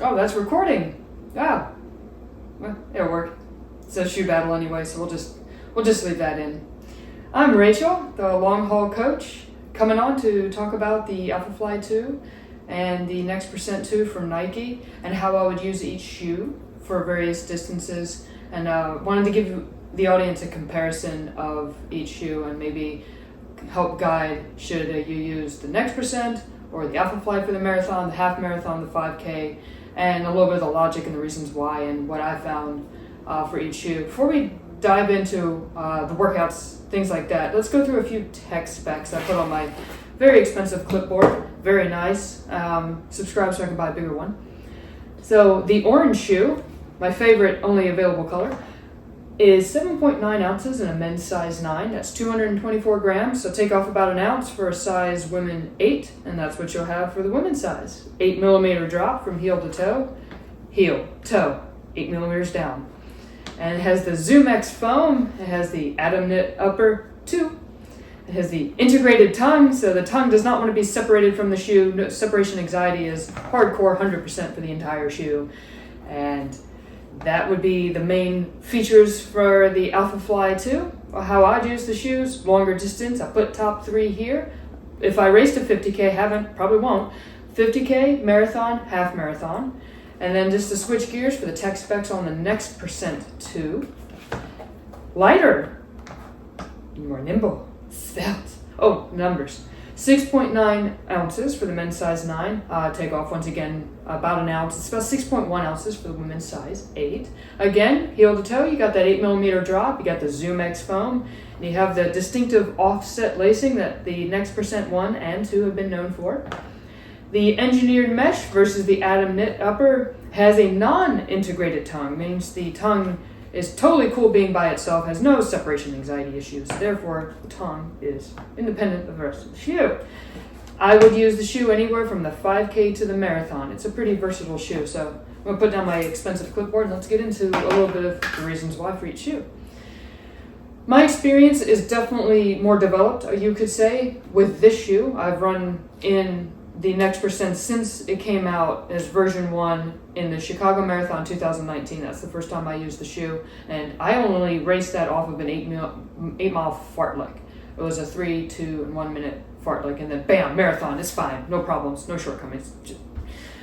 Oh, that's recording. Ah, well, it'll work. It's a shoe battle anyway, so we'll just leave that in. I'm Rachel, the long haul coach, coming on to talk about the Alphafly 2 and the Next Percent 2 from Nike and how I would use each shoe for various distances, and wanted to give the audience a comparison of each shoe and maybe help guide should you use the Next Percent or the Alphafly for the marathon, the half marathon, the 5K, and a little bit of the logic and the reasons why and what I found for each shoe. Before we dive into the workouts, things like that, let's go through a few tech specs I put on my very expensive clipboard. Very nice. Subscribe so I can buy a bigger one. So the orange shoe, my favorite only available color, is 7.9 ounces in a men's size 9. That's 224 grams, so take off about an ounce for a size women 8, and that's what you'll have for the women's size. 8 millimeter drop from heel to toe, 8 millimeters down. And it has the Zoom X foam, it has the Atom Knit upper 2, it has the integrated tongue, so the tongue does not want to be separated from the shoe. No, separation anxiety is hardcore 100% for the entire shoe. And that would be the main features for the Alphafly 2. How I'd use the shoes, longer distance, I put top 3 here. If I raced a 50K, haven't, probably won't. 50K, marathon, half marathon. And then just to switch gears for the tech specs on the Next Percent 2. Lighter, more nimble, svelte. Oh, numbers. 6.9 ounces for the men's size 9. Take off once again about an ounce. It's about 6.1 ounces for the women's size 8. Again, heel to toe, you got that 8 millimeter drop. You got the Zoom X foam. And you have the distinctive offset lacing that the Next Percent 1 and 2 have been known for. The engineered mesh versus the Atom Knit upper has a non-integrated tongue, means the tongue is totally cool being by itself, has no separation anxiety issues. Therefore, the tongue is independent of the rest of the shoe. I would use the shoe anywhere from the 5K to the marathon. It's a pretty versatile shoe, so I'm going to put down my expensive clipboard and let's get into a little bit of the reasons why for each shoe. My experience is definitely more developed, you could say, with this shoe. I've run in the Next Percent since it came out as version 1 in the Chicago Marathon 2019. That's the first time I used the shoe, and I only raced that off of an 8-mile fartlek. It was a 3, 2, and 1 minute fartlek, and then bam, marathon. It's fine, no problems, no shortcomings.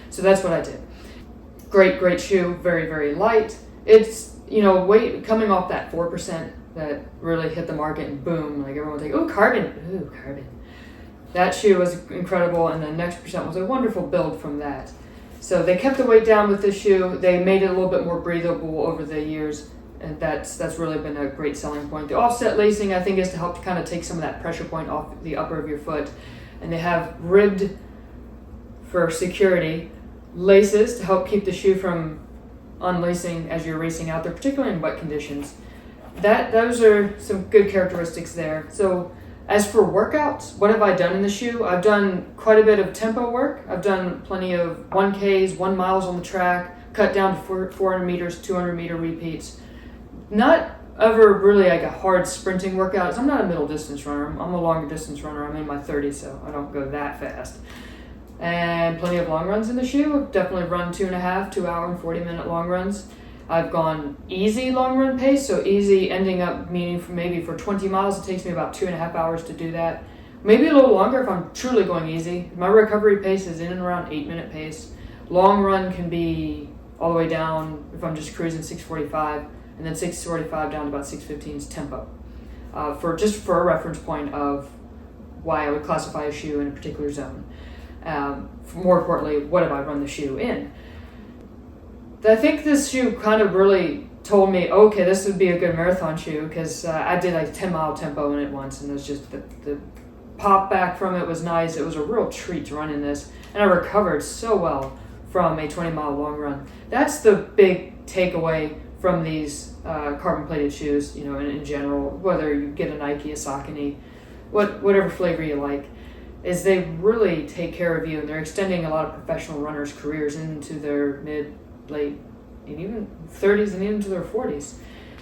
So that's what I did. Great shoe, very, very light. It's, weight coming off that 4% that really hit the market, and boom, like everyone's like, oh, carbon. That shoe was incredible, and the Next Percent was a wonderful build from that. So they kept the weight down with this shoe. They made it a little bit more breathable over the years, and that's really been a great selling point. The offset lacing, I think, is to help to kind of take some of that pressure point off the upper of your foot. And they have ribbed, for security, laces to help keep the shoe from unlacing as you're racing out there, particularly in wet conditions. Those are some good characteristics there. So as for workouts, what have I done in the shoe? I've done quite a bit of tempo work. I've done plenty of 1Ks, 1 miles on the track, cut down to 400 meters, 200 meter repeats. Not ever really like a hard sprinting workout. I'm not a middle distance runner. I'm a longer distance runner. I'm in my 30s, so I don't go that fast. And plenty of long runs in the shoe. I've definitely run 2 hour and 40 minute long runs. I've gone easy long run pace, so easy ending up meaning for 20 miles, it takes me about 2.5 hours to do that. Maybe a little longer if I'm truly going easy. My recovery pace is in and around 8-minute pace. Long run can be all the way down if I'm just cruising 6:45, and then 6:45 down to about 6:15's tempo. For a reference point of why I would classify a shoe in a particular zone. More importantly, what have I run the shoe in? I think this shoe kind of really told me, okay, this would be a good marathon shoe, because I did like 10-mile tempo in it once, and it was just the pop back from it was nice. It was a real treat to run in this, and I recovered so well from a 20-mile long run. That's the big takeaway from these carbon-plated shoes, in general, whether you get a Nike, a Saucony, whatever flavor you like, is they really take care of you, and they're extending a lot of professional runners' careers into their mid, late, and even 30s and even to their 40s.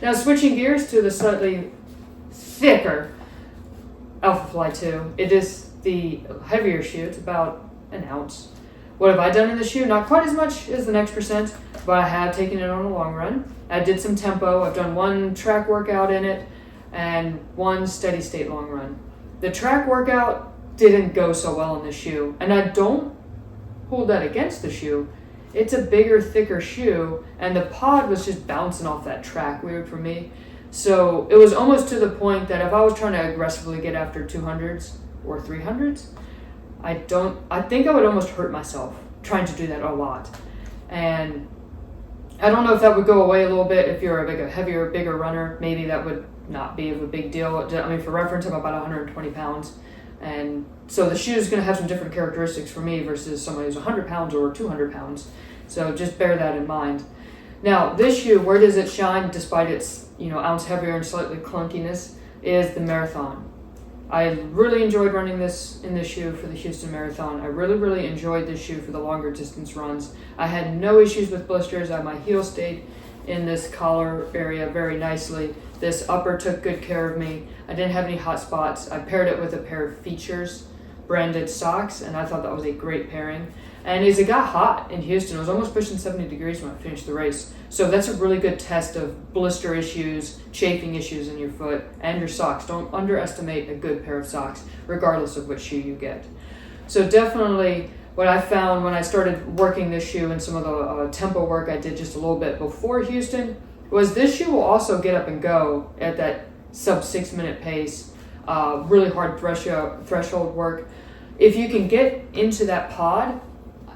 Now, switching gears to the slightly thicker Alphafly 2, it is the heavier shoe. It's about an ounce. What have I done in the shoe? Not quite as much as the Next Percent, but I have taken it on a long run. I did some tempo. I've done one track workout in it and one steady state long run. The track workout didn't go so well in the shoe, and I don't hold that against the shoe. It's a bigger, thicker shoe, and the pod was just bouncing off that track, weird for me. So it was almost to the point that if I was trying to aggressively get after 200s or 300s, I think I would almost hurt myself trying to do that a lot. And I don't know if that would go away a little bit if you're a heavier, bigger runner. Maybe that would not be of a big deal. I mean, for reference, I'm about 120 pounds. And so the shoe is going to have some different characteristics for me versus somebody who's 100 pounds or 200 pounds. So just bear that in mind. Now, this shoe, where does it shine despite its ounce heavier and slightly clunkiness, is the marathon. I really enjoyed running this in this shoe for the Houston Marathon. I really enjoyed this shoe for the longer distance runs. I had no issues with blisters. My heel stayed in this collar area very nicely. This upper took good care of me. I didn't have any hot spots. I paired it with a pair of Features branded socks, and I thought that was a great pairing. And as it got hot in Houston, it was almost pushing 70 degrees when I finished the race. So that's a really good test of blister issues, chafing issues in your foot, and your socks. Don't underestimate a good pair of socks, regardless of which shoe you get. So definitely what I found when I started working this shoe and some of the tempo work I did just a little bit before Houston was this shoe will also get up and go at that sub 6 minute pace, really hard threshold work. If you can get into that pod,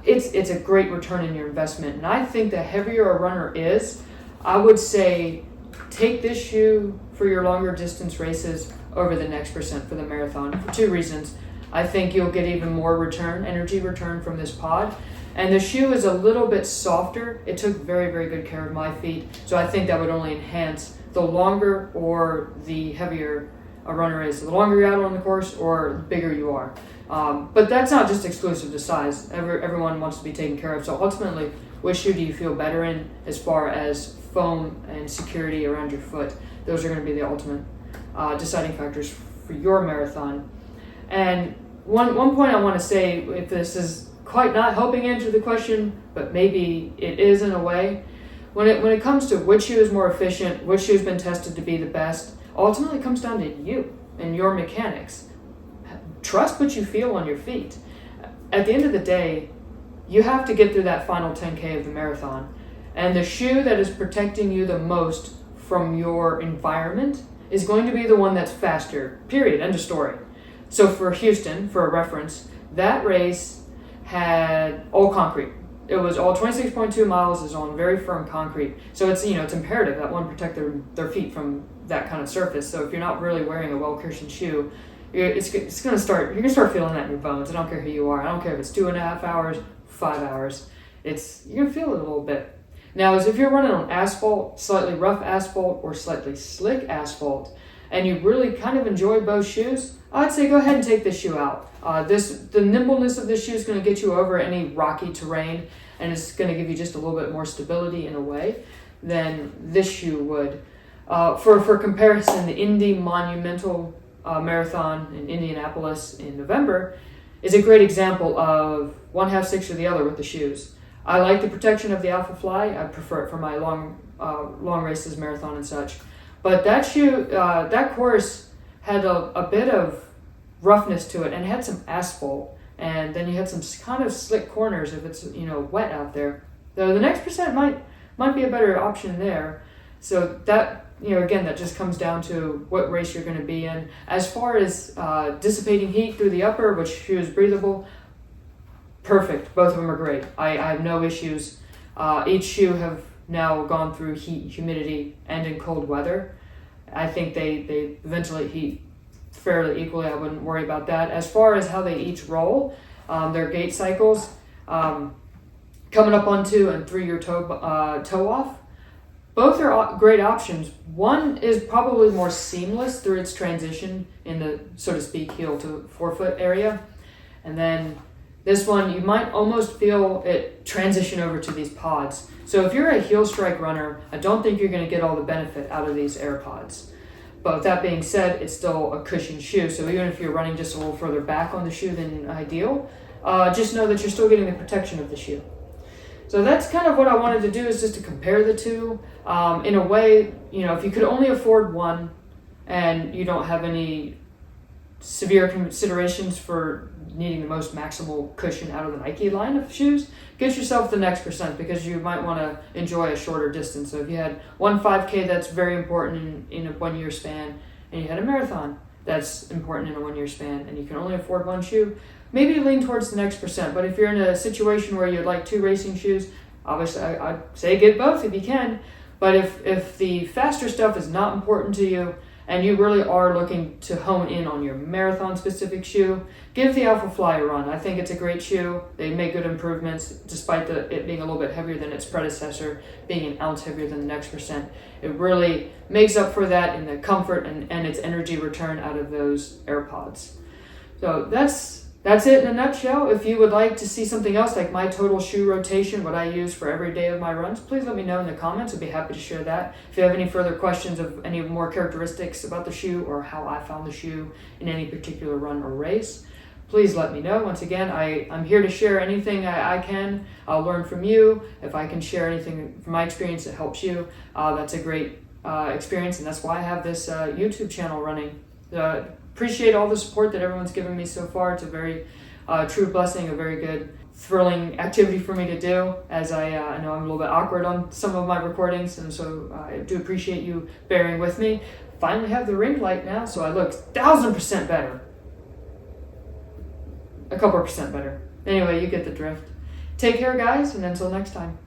it's a great return in your investment. And I think the heavier a runner is, I would say take this shoe for your longer distance races over the Next Percent for the marathon for two reasons. I think you'll get even more energy return from this pod. And the shoe is a little bit softer. It took very good care of my feet. So I think that would only enhance the longer or the heavier a runner is. The longer you're out on the course or the bigger you are. But that's not just exclusive to size. Everyone wants to be taken care of. So ultimately, which shoe do you feel better in as far as foam and security around your foot? Those are going to be the ultimate deciding factors for your marathon. And one point I want to say, if this is quite not helping answer the question, but maybe it is in a way, when it comes to which shoe is more efficient, which shoe has been tested to be the best, ultimately it comes down to you and your mechanics. Trust what you feel on your feet. At the end of the day, you have to get through that final 10K of the marathon. And the shoe that is protecting you the most from your environment is going to be the one that's faster, period, end of story. So for Houston, for a reference, that race had all concrete. It was all 26.2 miles is on very firm concrete. So it's imperative that one protect their feet from that kind of surface. So if you're not really wearing a well-cushioned shoe, you're gonna start feeling that in your bones. I don't care who you are. I don't care if it's 2.5 hours, 5 hours. You're gonna feel it a little bit. Now, as if you're running on asphalt, slightly rough asphalt or slightly slick asphalt, and you really kind of enjoy both shoes, I'd say go ahead and take this shoe out. The nimbleness of this shoe is going to get you over any rocky terrain, and it's going to give you just a little bit more stability in a way than this shoe would. For comparison, the Indy Monumental Marathon in Indianapolis in November is a great example of one half six or the other with the shoes. I like the protection of the Alphafly. I prefer it for my long races, marathon and such. But that shoe, that course had a bit of roughness to it and had some asphalt, and then you had some kind of slick corners if it's wet out there. So the Next Percent might be a better option there. So that again, that just comes down to what race you're going to be in. As far as dissipating heat through the upper, which shoe is breathable, perfect. Both of them are great. I have no issues. Each shoe have now gone through heat, humidity, and in cold weather. I think they ventilate heat fairly equally. I wouldn't worry about that. As far as how they each roll, their gait cycles, coming up on 2 and 3 year toe off, both are great options. One is probably more seamless through its transition in the, so to speak, heel to forefoot area. And then this one, you might almost feel it transition over to these pods. So if you're a heel strike runner, I don't think you're going to get all the benefit out of these air pods. But with that being said, it's still a cushioned shoe. So even if you're running just a little further back on the shoe than ideal, just know that you're still getting the protection of the shoe. So that's kind of what I wanted to do, is just to compare the two. In a way, if you could only afford one and you don't have any severe considerations for needing the most maximal cushion out of the Nike line of shoes, get yourself the next percent, because you might want to enjoy a shorter distance. So if you had one 5K that's very important in a 1 year span, and you had a marathon that's important in a 1 year span, and you can only afford one shoe, maybe lean towards the next percent. But if you're in a situation where you'd like two racing shoes, obviously I'd say get both if you can. But if the faster stuff is not important to you, and you really are looking to hone in on your marathon specific shoe, give the Alphafly a run. I think it's a great shoe. They make good improvements, despite it being a little bit heavier than its predecessor, being an ounce heavier than the next percent. It really makes up for that in the comfort and its energy return out of those AirPods. So that's it in a nutshell. If you would like to see something else, like my total shoe rotation, what I use for every day of my runs, please let me know in the comments. I'd be happy to share that. If you have any further questions of any more characteristics about the shoe, or how I found the shoe in any particular run or race, please let me know. Once again, I'm here to share anything I can. I'll learn from you. If I can share anything from my experience that helps you, that's a great experience, and that's why I have this YouTube channel running. Appreciate all the support that everyone's given me so far. It's a very true blessing, a very good, thrilling activity for me to do, as I know I'm a little bit awkward on some of my recordings, and so I do appreciate you bearing with me. Finally have the ring light now, so I look 1,000% better. A couple percent better. Anyway, you get the drift. Take care, guys, and until next time.